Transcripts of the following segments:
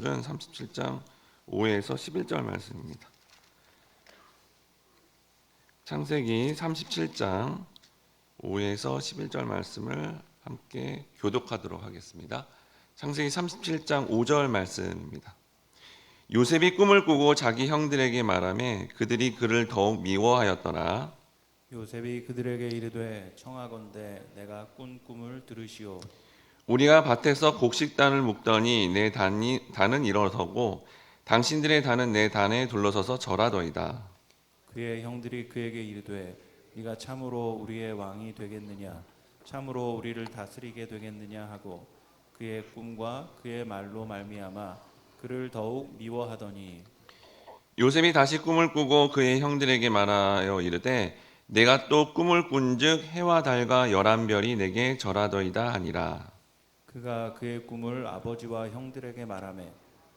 본문들은 37장 5에서 11절 말씀입니다. 창세기 37장 5에서 11절 말씀을 함께 교독하도록 하겠습니다. 창세기 37장 5절 말씀입니다. 요셉이 꿈을 꾸고 자기 형들에게 말하매 그들이 그를 더욱 미워하였더라. 요셉이 그들에게 이르되 청하건대 내가 꾼 꿈을 들으시오. 우리가 밭에서 곡식단을 묶더니 내 단은 일어서고 당신들의 단은 내 단에 둘러서서 절하더이다. 그의 형들이 그에게 이르되 네가 참으로 우리의 왕이 되겠느냐, 참으로 우리를 다스리게 되겠느냐 하고 그의 꿈과 그의 말로 말미암아 그를 더욱 미워하더니 요셉이 다시 꿈을 꾸고 그의 형들에게 말하여 이르되 내가 또 꿈을 꾼즉 해와 달과 11별이 내게 절하더이다 하니라. 그가 그의 꿈을 아버지와 형들에게 말하매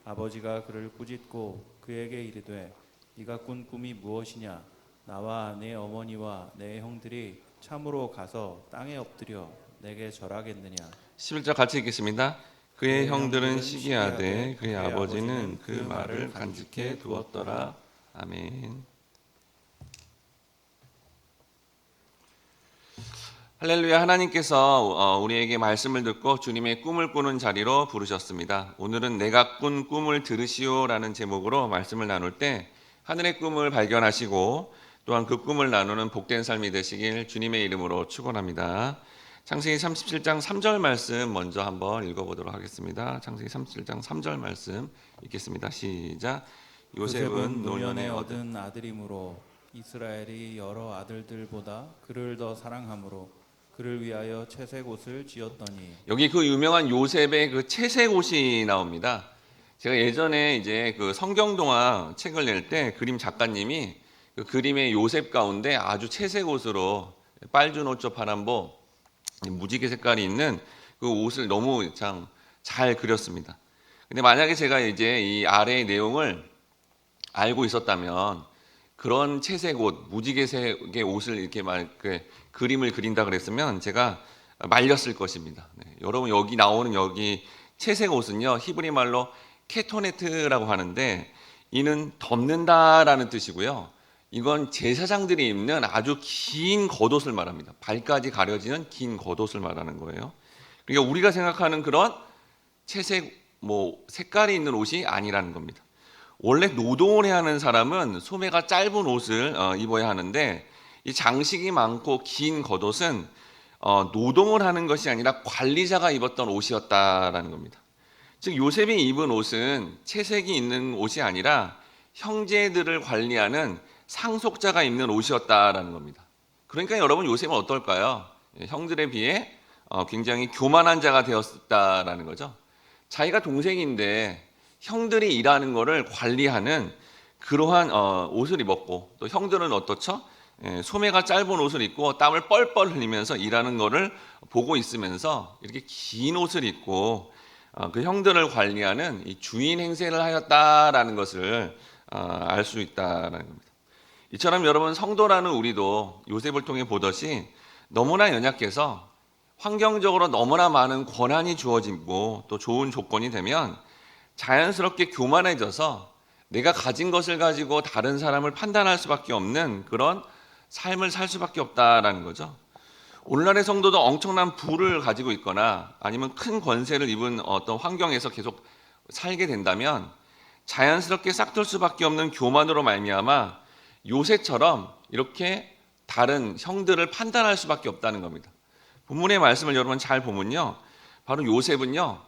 아버지가 그를 꾸짖고 그에게 이르되 네가 꾼 꿈이 무엇이냐, 나와 내 어머니와 내 형들이 참으로 가서 땅에 엎드려 내게 절하겠느냐. 11절 같이 읽겠습니다. 그의 형들은 시기하되 그의 아버지는 그 말을 간직해 두었더라. 아멘. 할렐루야. 하나님께서 우리에게 말씀을 듣고 주님의 꿈을 꾸는 자리로 부르셨습니다. 오늘은 내가 꾼 꿈을 들으시오라는 제목으로 말씀을 나눌 때 하늘의 꿈을 발견하시고 또한 그 꿈을 나누는 복된 삶이 되시길 주님의 이름으로 축원합니다. 창세기 37장 3절 말씀 먼저 한번 읽어보도록 하겠습니다. 창세기 37장 3절 말씀 읽겠습니다. 시작. 요셉은 노년에 얻은 아들이므로 이스라엘이 여러 아들들보다 그를 더 사랑하므로 그를 위하여 채색 옷을 지었더니. 여기 그 유명한 요셉의 그 채색 옷이 나옵니다. 제가 예전에 이제 그 성경동화 책을 낼 때 그림 작가님이 그 그림의 요셉 가운데 아주 채색 옷으로 빨준 옷, 저 파란복, 무지개 색깔이 있는 그 옷을 너무 참 잘 그렸습니다. 근데 만약에 제가 이제 이 아래의 내용을 알고 있었다면 그런 채색 옷, 무지개색의 옷을 이렇게 그림을 그린다 그랬으면 제가 말렸을 것입니다. 네, 여러분 여기 나오는 여기 채색 옷은요 히브리 말로 케토네트라고 하는데 이는 덮는다라는 뜻이고요. 이건 제사장들이 입는 아주 긴 겉옷을 말합니다. 발까지 가려지는 긴 겉옷을 말하는 거예요. 그러니까 우리가 생각하는 그런 채색 색깔이 있는 옷이 아니라는 겁니다. 원래 노동을 해야 하는 사람은 소매가 짧은 옷을 입어야 하는데 이 장식이 많고 긴 겉옷은 노동을 하는 것이 아니라 관리자가 입었던 옷이었다라는 겁니다. 즉 요셉이 입은 옷은 채색이 있는 옷이 아니라 형제들을 관리하는 상속자가 입는 옷이었다라는 겁니다. 그러니까 여러분 요셉은 어떨까요? 형들에 비해 굉장히 교만한 자가 되었다라는 거죠. 자기가 동생인데 형들이 일하는 거를 관리하는 그러한 옷을 입었고 또 형들은 어떻죠? 소매가 짧은 옷을 입고 땀을 뻘뻘 흘리면서 일하는 거를 보고 있으면서 이렇게 긴 옷을 입고 그 형들을 관리하는 이 주인 행세를 하였다라는 것을 알 수 있다라는 겁니다. 이처럼 여러분 성도라는 우리도 요셉을 통해 보듯이 너무나 연약해서 환경적으로 너무나 많은 권한이 주어지고 또 좋은 조건이 되면 자연스럽게 교만해져서 내가 가진 것을 가지고 다른 사람을 판단할 수밖에 없는 그런 삶을 살 수밖에 없다라는 거죠. 오늘날의 성도도 엄청난 부를 가지고 있거나 아니면 큰 권세를 입은 어떤 환경에서 계속 살게 된다면 자연스럽게 싹들 수밖에 없는 교만으로 말미암아 요셉처럼 이렇게 다른 형들을 판단할 수밖에 없다는 겁니다. 본문의 말씀을 여러분 잘 보면요, 바로 요셉은요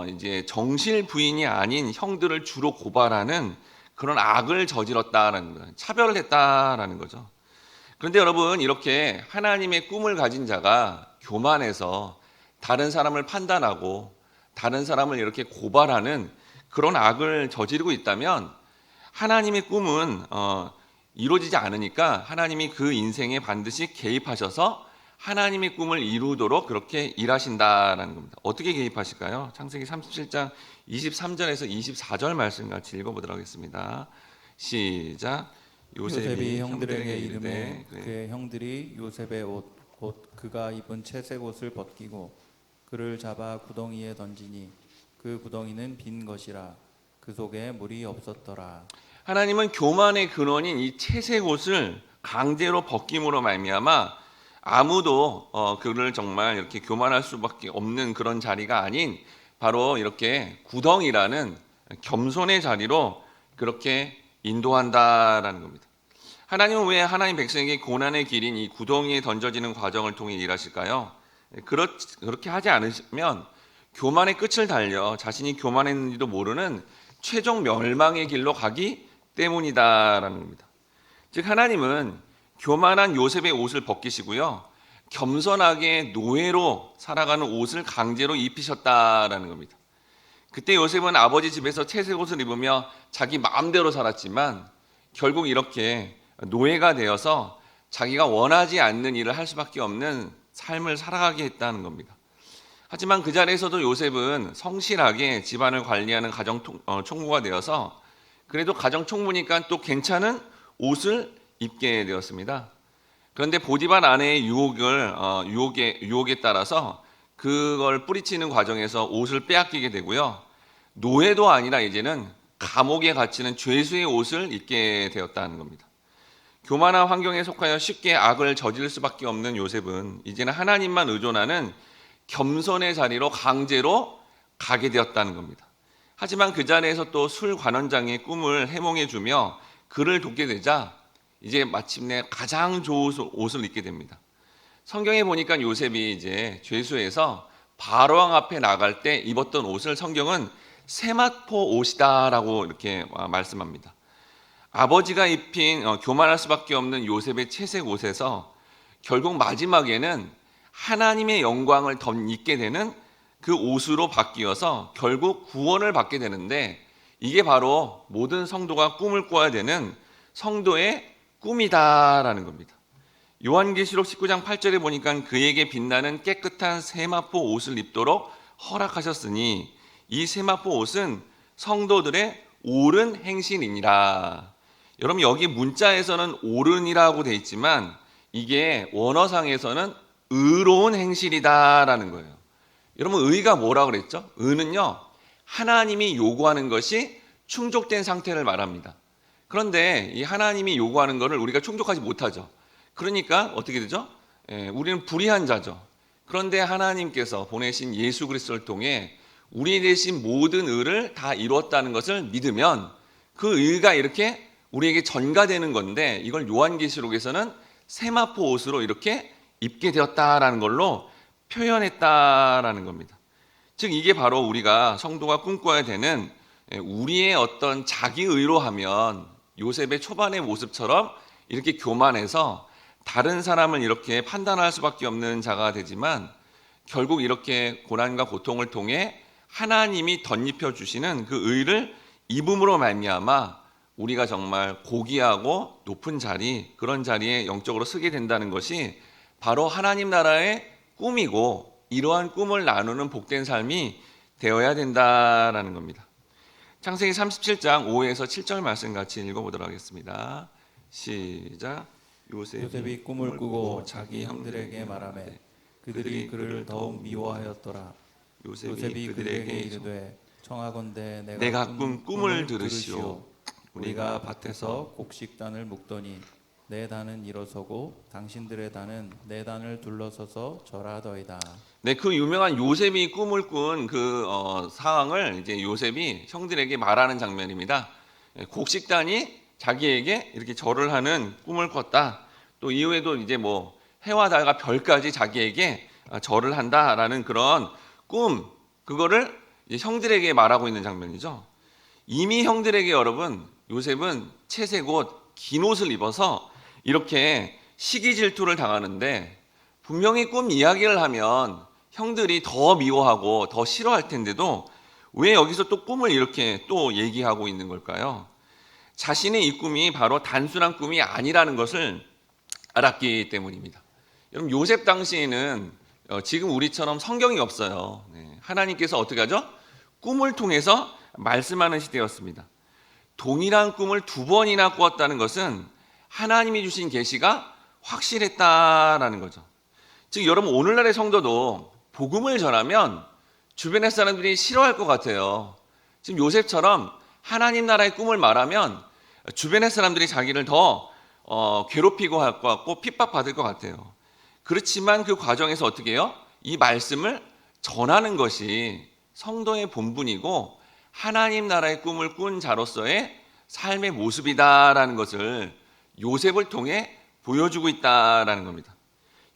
이제 정실 부인이 아닌 형들을 주로 고발하는 그런 악을 저질렀다라는 거예요. 차별을 했다라는 거죠. 그런데 여러분 이렇게 하나님의 꿈을 가진 자가 교만해서 다른 사람을 판단하고 다른 사람을 이렇게 고발하는 그런 악을 저지르고 있다면 하나님의 꿈은 이루어지지 않으니까 하나님이 그 인생에 반드시 개입하셔서 하나님의 꿈을 이루도록 그렇게 일하신다라는 겁니다. 어떻게 개입하실까요? 창세기 37장 23절에서 24절 말씀 같이 읽어보도록 하겠습니다. 시작. 요셉이 형들에게 이르매 그의 형들이 요셉의 옷 곧 그가 입은 채색 옷을 벗기고 그를 잡아 구덩이에 던지니 그 구덩이는 빈 것이라. 그 속에 물이 없었더라. 하나님은 교만의 근원인 이 채색 옷을 강제로 벗김으로 말미암아 아무도 그를 정말 이렇게 교만할 수밖에 없는 그런 자리가 아닌 바로 이렇게 구덩이라는 겸손의 자리로 그렇게 인도한다라는 겁니다. 하나님은 왜 하나님 백성에게 고난의 길인 이 구덩이에 던져지는 과정을 통해 일하실까요? 그렇게 하지 않으면 교만의 끝을 달려 자신이 교만했는지도 모르는 최종 멸망의 길로 가기 때문이다라는 겁니다. 즉 하나님은 교만한 요셉의 옷을 벗기시고요, 겸손하게 노예로 살아가는 옷을 강제로 입히셨다라는 겁니다. 그때 요셉은 아버지 집에서 채색 옷을 입으며 자기 마음대로 살았지만 결국 이렇게 노예가 되어서 자기가 원하지 않는 일을 할 수밖에 없는 삶을 살아가게 했다는 겁니다. 하지만 그 자리에서도 요셉은 성실하게 집안을 관리하는 가정 총무가 되어서 그래도 가정 총무니까 또 괜찮은 옷을 입게 되었습니다. 그런데 보디발 아내의 유혹에 따라서 그걸 뿌리치는 과정에서 옷을 빼앗기게 되고요, 노예도 아니라 이제는 감옥에 갇히는 죄수의 옷을 입게 되었다는 겁니다. 교만한 환경에 속하여 쉽게 악을 저지를 수밖에 없는 요셉은 이제는 하나님만 의존하는 겸손의 자리로 강제로 가게 되었다는 겁니다. 하지만 그 자리에서 또 술 관원장의 꿈을 해몽해주며 그를 돕게 되자 이제 마침내 가장 좋은 옷을 입게 됩니다. 성경에 보니까 요셉이 이제 죄수에서 바로왕 앞에 나갈 때 입었던 옷을 성경은 세마포 옷이다라고 이렇게 말씀합니다. 아버지가 입힌 교만할 수밖에 없는 요셉의 채색 옷에서 결국 마지막에는 하나님의 영광을 덧입게 되는 그 옷으로 바뀌어서 결국 구원을 받게 되는데, 이게 바로 모든 성도가 꿈을 꿔야 되는 성도의 꿈이다라는 겁니다. 요한계시록 19장 8절에 보니까 그에게 빛나는 깨끗한 세마포 옷을 입도록 허락하셨으니 이 세마포 옷은 성도들의 옳은 행실이니라. 여러분, 여기 문자에서는 옳은이라고 돼 있지만 이게 원어상에서는 의로운 행실이다라는 거예요. 여러분, 의가 뭐라 그랬죠? 의는요, 하나님이 요구하는 것이 충족된 상태를 말합니다. 그런데 이 하나님이 요구하는 것을 우리가 충족하지 못하죠. 그러니까 어떻게 되죠? 우리는 불의한 자죠. 그런데 하나님께서 보내신 예수 그리스도를 통해 우리 대신 모든 의를 다 이루었다는 것을 믿으면 그 의가 이렇게 우리에게 전가되는 건데, 이걸 요한계시록에서는 세마포 옷으로 이렇게 입게 되었다라는 걸로 표현했다라는 겁니다. 즉 이게 바로 우리가 성도가 꿈꿔야 되는, 우리의 어떤 자기의로 하면 요셉의 초반의 모습처럼 이렇게 교만해서 다른 사람을 이렇게 판단할 수밖에 없는 자가 되지만, 결국 이렇게 고난과 고통을 통해 하나님이 덧입혀 주시는 그 의를 입음으로 말미암아 우리가 정말 고귀하고 높은 자리, 그런 자리에 영적으로 서게 된다는 것이 바로 하나님 나라의 꿈이고, 이러한 꿈을 나누는 복된 삶이 되어야 된다라는 겁니다. 창세기 37장 5에서 7절 말씀 같이 읽어보도록 하겠습니다. 시작. 요셉이 꿈을 꾸고 자기 형들에게 말하매 그들이 그를 더욱 미워하였더라. 요셉이 그들에게 이르되 청하건대 내가 꾼 꿈을 들으시오. 우리가 밭에서 곡식단을 묶더니 내 단은 일어서고 당신들의 단은 내 단을 둘러서서 절하더이다. 네, 그 유명한 요셉이 꿈을 꾼 그 상황을 이제 요셉이 형들에게 말하는 장면입니다. 곡식단이 자기에게 이렇게 절을 하는 꿈을 꿨다. 또 이후에도 이제 뭐 해와 달과 별까지 자기에게 절을 한다라는 그런 꿈, 그거를 이제 형들에게 말하고 있는 장면이죠. 이미 형들에게 여러분, 요셉은 채색 옷, 긴 옷을 입어서 이렇게 시기 질투를 당하는데, 분명히 꿈 이야기를 하면 형들이 더 미워하고 더 싫어할 텐데도 왜 여기서 또 꿈을 이렇게 또 얘기하고 있는 걸까요? 자신의 이 꿈이 바로 단순한 꿈이 아니라는 것을 알았기 때문입니다. 여러분, 요셉 당시에는 지금 우리처럼 성경이 없어요. 하나님께서 어떻게 하죠? 꿈을 통해서 말씀하는 시대였습니다. 동일한 꿈을 2번이나 꾸었다는 것은 하나님이 주신 계시가 확실했다라는 거죠. 즉 여러분, 오늘날의 성도도 복음을 전하면 주변의 사람들이 싫어할 것 같아요. 지금 요셉처럼 하나님 나라의 꿈을 말하면 주변의 사람들이 자기를 더 괴롭히고 할 것 같고 핍박받을 것 같아요. 그렇지만 그 과정에서 어떻게 해요? 이 말씀을 전하는 것이 성도의 본분이고 하나님 나라의 꿈을 꾼 자로서의 삶의 모습이다라는 것을 요셉을 통해 보여주고 있다라는 겁니다.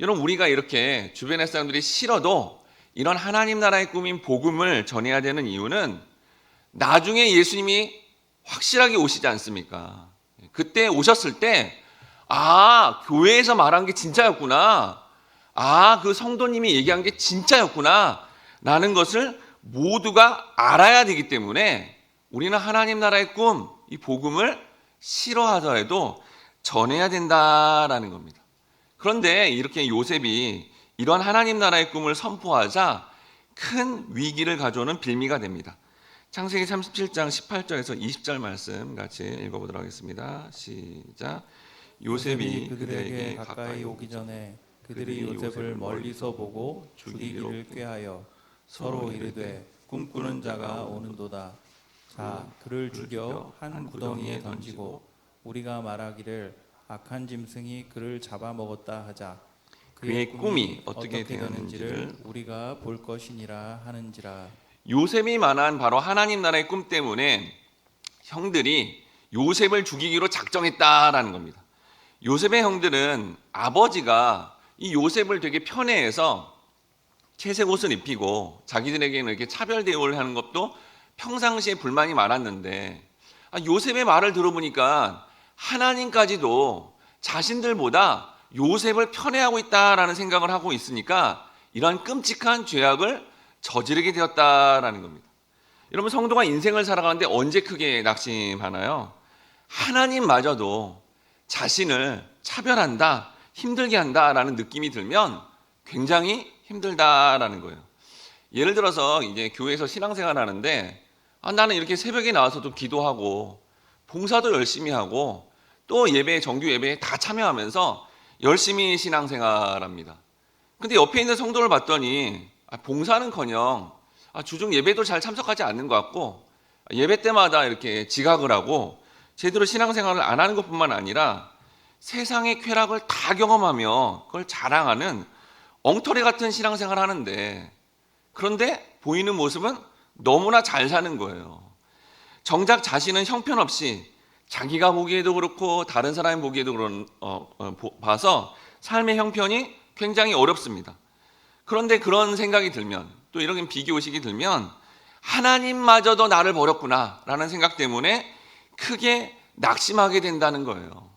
여러분, 우리가 이렇게 주변의 사람들이 싫어도 이런 하나님 나라의 꿈인 복음을 전해야 되는 이유는 나중에 예수님이 확실하게 오시지 않습니까? 그때 오셨을 때 교회에서 말한 게 진짜였구나. 그 성도님이 얘기한 게 진짜였구나. 라는 것을 모두가 알아야 되기 때문에 우리는 하나님 나라의 꿈, 이 복음을 싫어하더라도 전해야 된다라는 겁니다. 그런데 이렇게 요셉이 이런 하나님 나라의 꿈을 선포하자 큰 위기를 가져오는 빌미가 됩니다. 창세기 37장 18절에서 20절 말씀 같이 읽어보도록 하겠습니다. 시작. 요셉이 그들에게 가까이 오기 전에 그들이 요셉을 멀리서 보고 죽이기를 꾀하여 서로 이르되 꿈꾸는 자가 오는도다. 자, 그를 죽여 한 구덩이에 던지고 우리가 말하기를 악한 짐승이 그를 잡아먹었다 하자. 그의 꿈이 어떻게 되었는지를 우리가 볼 것이니라 하는지라. 요셉이 말한 바로 하나님 나라의 꿈 때문에 형들이 요셉을 죽이기로 작정했다라는 겁니다. 요셉의 형들은 아버지가 이 요셉을 되게 편애해서 채색 옷을 입히고 자기들에게는 이렇게 차별 대우를 하는 것도 평상시에 불만이 많았는데 요셉의 말을 들어보니까 하나님까지도 자신들보다 요셉을 편애하고 있다라는 생각을 하고 있으니까 이런 끔찍한 죄악을 저지르게 되었다라는 겁니다. 여러분, 성도가 인생을 살아가는데 언제 크게 낙심하나요? 하나님마저도 자신을 차별한다, 힘들게 한다라는 느낌이 들면 굉장히 힘들다라는 거예요. 예를 들어서 이제 교회에서 신앙생활 하는데 나는 이렇게 새벽에 나와서도 기도하고 봉사도 열심히 하고 또 예배, 정규 예배에 다 참여하면서 열심히 신앙생활합니다. 근데 옆에 있는 성도를 봤더니 봉사는커녕 주중 예배도 잘 참석하지 않는 것 같고 예배 때마다 이렇게 지각을 하고 제대로 신앙생활을 안 하는 것뿐만 아니라 세상의 쾌락을 다 경험하며 그걸 자랑하는 엉터리 같은 신앙생활을 하는데, 그런데 보이는 모습은 너무나 잘 사는 거예요. 정작 자신은 형편없이 자기가 보기에도 그렇고 다른 사람이 보기에도 봐서 삶의 형편이 굉장히 어렵습니다. 그런데 그런 생각이 들면, 또 이런 비교의식이 들면 하나님마저도 나를 버렸구나 라는 생각 때문에 크게 낙심하게 된다는 거예요.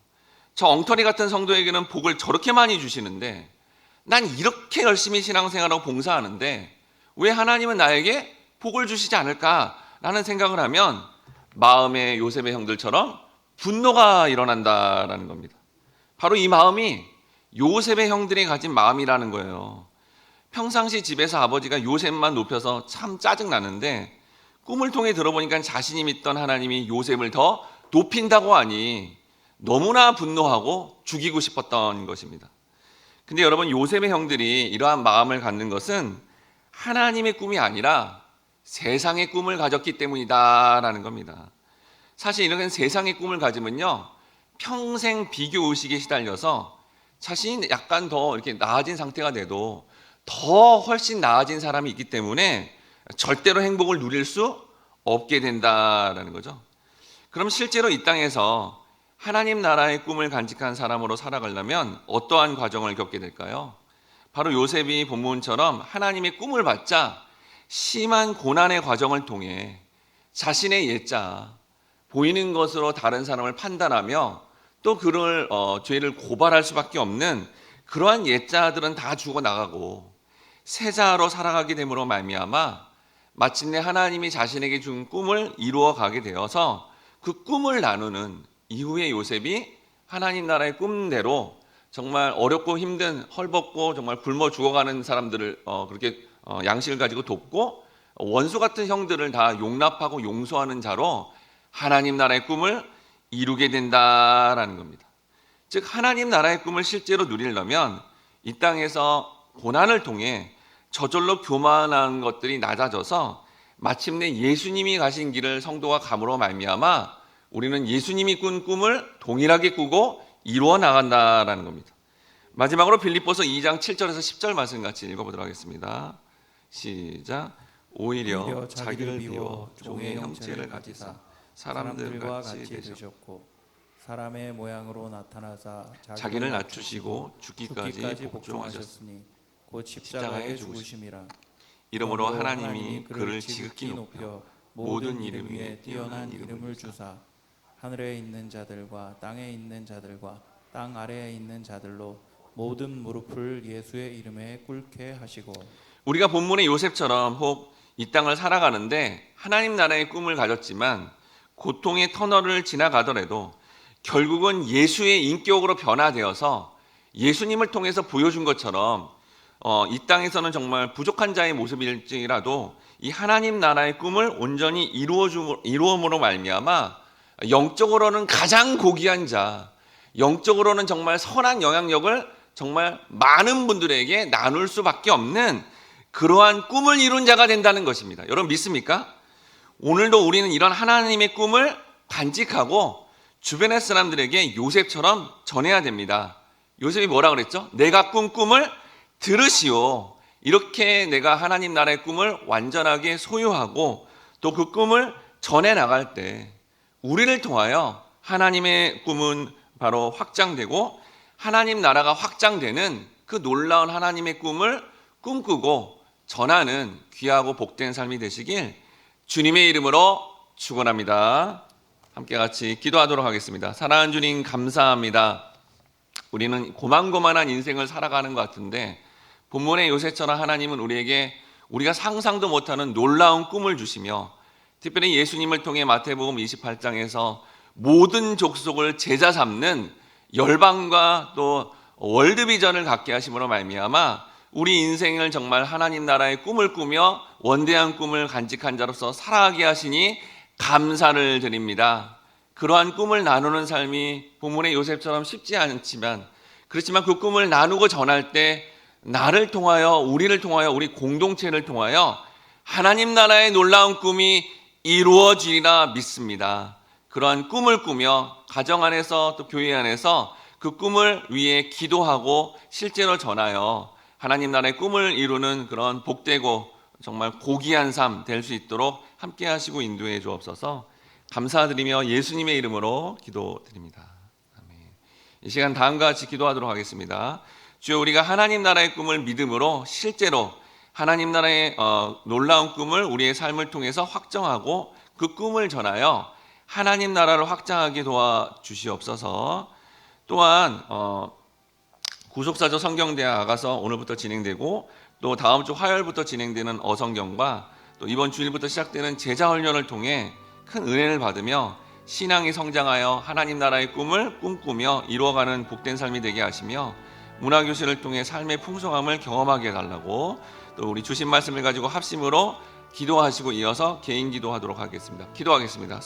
저 엉터리 같은 성도에게는 복을 저렇게 많이 주시는데 난 이렇게 열심히 신앙생활하고 봉사하는데 왜 하나님은 나에게 복을 주시지 않을까라는 생각을 하면 마음의 요셉의 형들처럼 분노가 일어난다라는 겁니다. 바로 이 마음이 요셉의 형들이 가진 마음이라는 거예요. 평상시 집에서 아버지가 요셉만 높여서 참 짜증나는데 꿈을 통해 들어보니까 자신이 믿던 하나님이 요셉을 더 높인다고 하니 너무나 분노하고 죽이고 싶었던 것입니다. 근데 여러분, 요셉의 형들이 이러한 마음을 갖는 것은 하나님의 꿈이 아니라 세상의 꿈을 가졌기 때문이다라는 겁니다. 사실 이런 세상의 꿈을 가지면요, 평생 비교의식에 시달려서 자신이 약간 더 이렇게 나아진 상태가 돼도 더 훨씬 나아진 사람이 있기 때문에 절대로 행복을 누릴 수 없게 된다라는 거죠. 그럼 실제로 이 땅에서 하나님 나라의 꿈을 간직한 사람으로 살아가려면 어떠한 과정을 겪게 될까요? 바로 요셉이 본문처럼 하나님의 꿈을 받자 심한 고난의 과정을 통해 자신의 옛자, 보이는 것으로 다른 사람을 판단하며 또 그를 죄를 고발할 수밖에 없는 그러한 옛자들은 다 죽어나가고 세자로 살아가게 됨으로 말미암아 마침내 하나님이 자신에게 준 꿈을 이루어 가게 되어서 그 꿈을 나누는 이후에 요셉이 하나님 나라의 꿈대로 정말 어렵고 힘든, 헐벗고 정말 굶어 죽어가는 사람들을 그렇게 양식을 가지고 돕고 원수 같은 형들을 다 용납하고 용서하는 자로 하나님 나라의 꿈을 이루게 된다라는 겁니다. 즉, 하나님 나라의 꿈을 실제로 누리려면 이 땅에서 고난을 통해 저절로 교만한 것들이 낮아져서 마침내 예수님이 가신 길을 성도가 감으로 말미암아 우리는 예수님이 꾼 꿈을 동일하게 꾸고 이루어 나간다라는 겁니다. 마지막으로 빌립보서 2장 7절에서 10절 말씀 같이 읽어보도록 하겠습니다. 시작. 오히려 자기를 비워 종의 형체를 가지사 사람들과 같이 되셨고 사람의 모양으로 나타나사 자기를 낮추시고 죽기까지 복종하셨으니 곧 십자가에 죽으심이라. 이러므로 하나님이 그를 지극히 높여 모든 이름 위에 뛰어난 이름을 주사 하늘에 있는 자들과 땅에 있는 자들과 땅 아래에 있는 자들로 모든 무릎을 예수의 이름에 꿇게 하시고. 우리가 본문의 요셉처럼 혹 이 땅을 살아가는데 하나님 나라의 꿈을 가졌지만 고통의 터널을 지나가더라도 결국은 예수의 인격으로 변화되어서 예수님을 통해서 보여준 것처럼 이 땅에서는 정말 부족한 자의 모습일지라도 이 하나님 나라의 꿈을 온전히 이루음으로 말미암아 영적으로는 가장 고귀한 자, 영적으로는 정말 선한 영향력을 정말 많은 분들에게 나눌 수밖에 없는 그러한 꿈을 이룬 자가 된다는 것입니다. 여러분 믿습니까? 오늘도 우리는 이런 하나님의 꿈을 간직하고 주변의 사람들에게 요셉처럼 전해야 됩니다. 요셉이 뭐라 그랬죠? 내가 꾼 꿈을 들으시오. 이렇게 내가 하나님 나라의 꿈을 완전하게 소유하고 또 그 꿈을 전해 나갈 때 우리를 통하여 하나님의 꿈은 바로 확장되고 하나님 나라가 확장되는 그 놀라운 하나님의 꿈을 꿈꾸고 전하는 귀하고 복된 삶이 되시길 주님의 이름으로 축원합니다. 함께 같이 기도하도록 하겠습니다. 사랑하는 주님 감사합니다. 우리는 고만고만한 인생을 살아가는 것 같은데 본문의 요셉처럼 하나님은 우리에게 우리가 상상도 못하는 놀라운 꿈을 주시며 특별히 예수님을 통해 마태복음 28장에서 모든 족속을 제자 삼는 열방과 또 월드비전을 갖게 하심으로 말미암아 우리 인생을 정말 하나님 나라의 꿈을 꾸며 원대한 꿈을 간직한 자로서 살아가게 하시니 감사를 드립니다. 그러한 꿈을 나누는 삶이 본문의 요셉처럼 쉽지 않지만 그렇지만 그 꿈을 나누고 전할 때 나를 통하여 우리를 통하여 우리 공동체를 통하여 하나님 나라의 놀라운 꿈이 이루어지리라 믿습니다. 그러한 꿈을 꾸며 가정 안에서 또 교회 안에서 그 꿈을 위해 기도하고 실제로 전하여 하나님 나라의 꿈을 이루는 그런 복되고 정말 고귀한 삶 될 수 있도록 함께 하시고 인도해 주옵소서. 감사드리며 예수님의 이름으로 기도드립니다. 아멘. 이 시간 다음과 같이 기도하도록 하겠습니다. 주여 우리가 하나님 나라의 꿈을 믿음으로 실제로 하나님 나라의 놀라운 꿈을 우리의 삶을 통해서 확정하고 그 꿈을 전하여 하나님 나라를 확장하게 도와주시옵소서. 또한 구속사조 성경대학 아가서 오늘부터 진행되고 또 다음 주 화요일부터 진행되는 어성경과 또 이번 주일부터 시작되는 제자훈련을 통해 큰 은혜를 받으며 신앙이 성장하여 하나님 나라의 꿈을 꿈꾸며 이루어가는 복된 삶이 되게 하시며 문화교실을 통해 삶의 풍성함을 경험하게 해달라고 또 우리 주신 말씀을 가지고 합심으로 기도하시고 이어서 개인 기도하도록 하겠습니다. 기도하겠습니다.